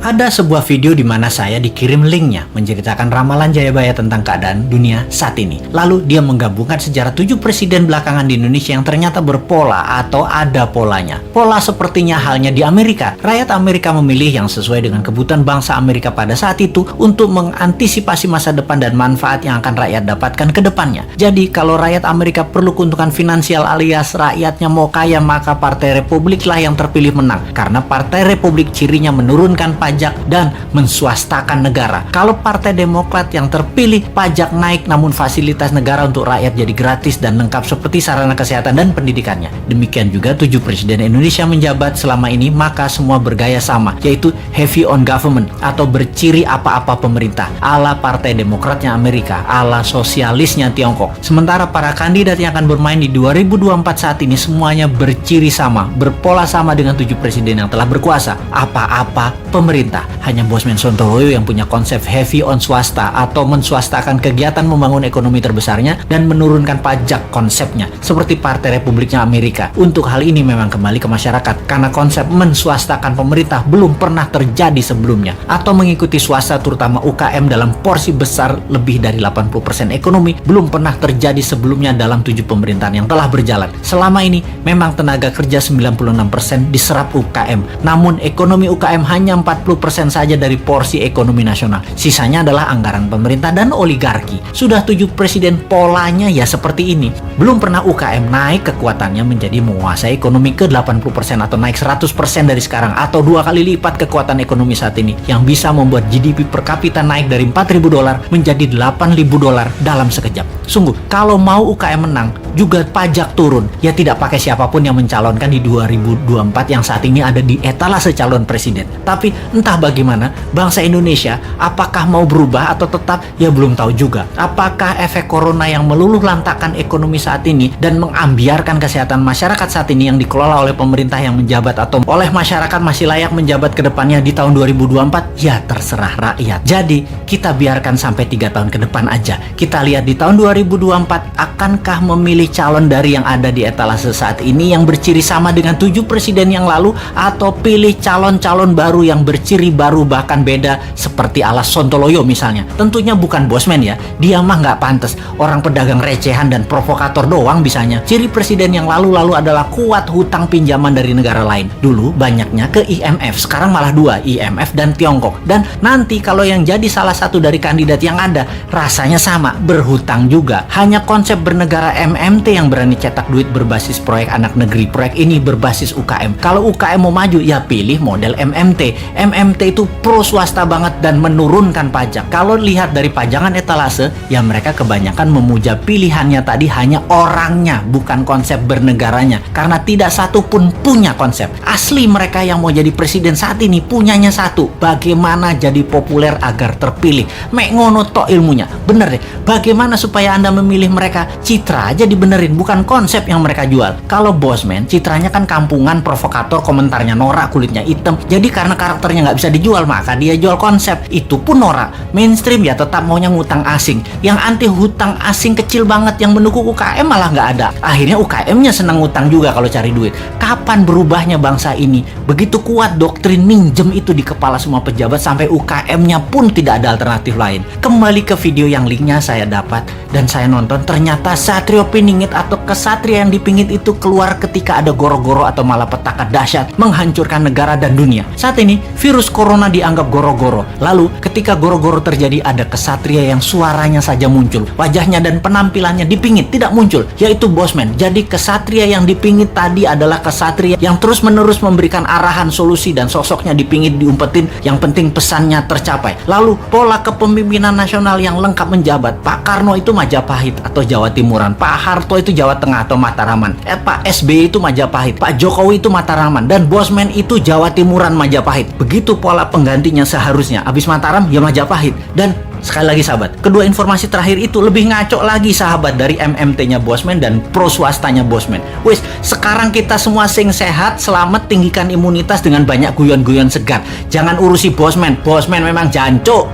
Ada sebuah video di mana saya dikirim linknya menceritakan ramalan Jayabaya tentang keadaan dunia saat ini. Lalu dia menggabungkan sejarah 7 presiden belakangan di Indonesia yang ternyata berpola atau ada polanya. Pola sepertinya halnya di Amerika. Rakyat Amerika memilih yang sesuai dengan kebutuhan bangsa Amerika pada saat itu untuk mengantisipasi masa depan dan manfaat yang akan rakyat dapatkan ke depannya. Jadi kalau rakyat Amerika perlu keuntungan finansial alias rakyatnya mau kaya, maka Partai Republik lah yang terpilih menang. Karena Partai Republik cirinya menurunkan pajak dan menswastakan negara. Kalau Partai Demokrat yang terpilih, pajak naik namun fasilitas negara untuk rakyat jadi gratis dan lengkap seperti sarana kesehatan dan pendidikannya. Demikian juga 7 presiden Indonesia menjabat selama ini, maka semua bergaya sama, yaitu heavy on government atau berciri apa-apa pemerintah, ala Partai Demokratnya Amerika, ala sosialisnya Tiongkok. Sementara para kandidat yang akan bermain di 2024 saat ini semuanya berciri sama, berpola sama dengan 7 presiden yang telah berkuasa, apa-apa pemerintah. Hanya Bosman Sontoloyo yang punya konsep heavy on swasta atau menswastakan kegiatan membangun ekonomi terbesarnya dan menurunkan pajak konsepnya seperti Partai Republiknya Amerika. Untuk hal ini memang kembali ke masyarakat karena konsep menswastakan pemerintah belum pernah terjadi sebelumnya, atau mengikuti swasta terutama UKM dalam porsi besar lebih dari 80% ekonomi belum pernah terjadi sebelumnya dalam 7 pemerintahan yang telah berjalan. Selama ini memang tenaga kerja 96% diserap UKM, namun ekonomi UKM hanya 40% saja dari porsi ekonomi nasional. Sisanya adalah anggaran pemerintah dan oligarki. Sudah 7 presiden polanya ya seperti ini. Belum pernah UKM naik kekuatannya menjadi menguasai ekonomi ke 80% atau naik 100% dari sekarang, atau 2 kali lipat kekuatan ekonomi saat ini yang bisa membuat GDP per kapita naik dari $4.000 menjadi $8.000 dalam sekejap. Sungguh, kalau mau UKM menang, juga pajak turun. Ya tidak pakai siapapun yang mencalonkan di 2024 yang saat ini ada di etalase calon presiden. Tapi entah bagaimana, bangsa Indonesia apakah mau berubah atau tetap, ya belum tahu juga. Apakah efek corona yang meluluh lantakkan ekonomi saat ini dan mengambiarkan kesehatan masyarakat saat ini yang dikelola oleh pemerintah yang menjabat atau oleh masyarakat masih layak menjabat ke depannya di tahun 2024? Ya terserah rakyat. Jadi kita biarkan sampai 3 tahun ke depan aja. Kita lihat di tahun 2024 akankah memilih calon dari yang ada di etalase saat ini yang berciri sama dengan 7 presiden yang lalu, atau pilih calon-calon baru yang berciri baru bahkan beda seperti ala Sontoloyo misalnya. Tentunya bukan Bosman ya, dia mah nggak pantas, orang pedagang recehan dan provokator doang bisanya. Ciri presiden yang lalu-lalu adalah kuat hutang pinjaman dari negara lain. Dulu banyaknya ke IMF, sekarang malah 2, IMF dan Tiongkok. Dan nanti kalau yang jadi salah satu dari kandidat yang ada, rasanya sama, berhutang juga. Hanya konsep bernegara MMT yang berani cetak duit berbasis proyek anak negeri. Proyek ini berbasis UKM. Kalau UKM mau maju, ya pilih model MMT. MMT itu pro swasta banget dan menurunkan pajak. Kalau lihat dari pajangan etalase, ya mereka kebanyakan memuja pilihannya tadi hanya orangnya, bukan konsep bernegaranya. Karena tidak satu pun punya konsep. Asli mereka yang mau jadi presiden saat ini punyanya satu, bagaimana jadi populer agar terpilih. Mek ngono tok ilmunya. Bener deh, bagaimana supaya Anda memilih mereka? Citra aja dibenerin, bukan konsep yang mereka jual. Kalau Bosman, citranya kan kampungan, provokator, komentarnya norak, kulitnya hitam. Jadi karena karakternya nggak bisa dijual, maka dia jual konsep. Itu pun norak. Mainstream ya tetap maunya ngutang asing. Yang anti hutang asing kecil banget yang mendukung UKM malah nggak ada. Akhirnya UKM-nya senang ngutang juga kalau cari duit. Kapan berubahnya bangsa ini? Begitu kuat doktrin minjem itu di kepala semua pejabat sampai UKM-nya pun tidak ada alternatif lain. Kembali ke video yang linknya saya dapat dan saya nonton, ternyata Satrio Piningit atau kesatria yang dipingit itu keluar ketika ada goro-goro atau malapetaka dahsyat menghancurkan negara dan dunia. Saat ini virus corona dianggap goro-goro. Lalu ketika goro-goro terjadi, ada kesatria yang suaranya saja muncul, wajahnya dan penampilannya dipingit tidak muncul, yaitu Bosman. Jadi kesatria yang dipingit tadi adalah kesatria yang terus-menerus memberikan arahan, solusi, dan sosoknya dipingit, diumpetin, yang penting pesannya tercapai. Lalu pola kepemimpinan nasional yang lengkap menjabat. Pak Karno itu Majapahit atau Jawa Timuran, Pak Harto itu Jawa Tengah atau Mataraman, Pak SBY itu Majapahit, Pak Jokowi itu Mataraman, dan Bosman itu Jawa Timuran Majapahit. Begitu pola penggantinya seharusnya. Abis Mataram ya Majapahit. Dan sekali lagi sahabat, kedua informasi terakhir itu lebih ngaco lagi sahabat dari MMT-nya Bosman dan pro swastanya Bosman. Wes, sekarang kita semua sing sehat, selamat, tinggikan imunitas dengan banyak guyon-guyon segar. Jangan urusi Bosman. Bosman memang jancuk.